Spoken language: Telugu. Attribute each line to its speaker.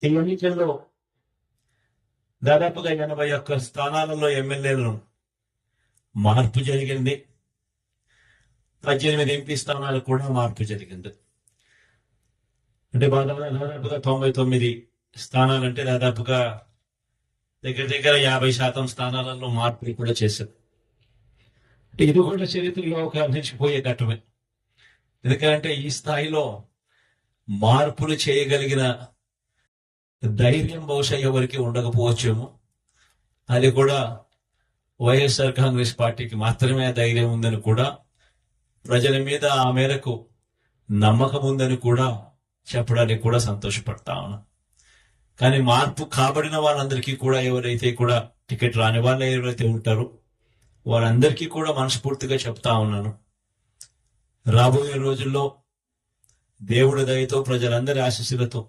Speaker 1: ఈ ఎన్నికల్లో దాదాపుగా 81 స్థానాలలో ఎమ్మెల్యేలను మార్పు జరిగింది. 18 ఎంపీ స్థానాలు కూడా మార్పు జరిగింది. అంటే దాదాపుగా 99 స్థానాలంటే దాదాపుగా దగ్గర 50% స్థానాలలో మార్పులు కూడా చేశారు. ఇది కూడా చరిత్రలో ఒక నిలిచిపోయే ఘట్టమే. ఎందుకంటే ఈ స్థాయిలో మార్పులు చేయగలిగిన ధైర్యం బహుశా ఎవరికి ఉండకపోవచ్చేమో. అది కూడా వైఎస్ఆర్ కాంగ్రెస్ పార్టీకి మాత్రమే ధైర్యం ఉందని కూడా, ప్రజల మీద ఆ మేరకు నమ్మకం ఉందని కూడా చెప్పడానికి కూడా సంతోషపడతా ఉన్నా. కానీ మార్పు కాబడిన వాళ్ళందరికీ కూడా, ఎవరైతే కూడా టికెట్ రాని వాళ్ళు ఎవరైతే ఉంటారో వారందరికీ కూడా మనస్ఫూర్తిగా చెప్తా ఉన్నాను, రాబోయే రోజుల్లో దేవుడి దయతో ప్రజలందరి ఆశీస్సులతో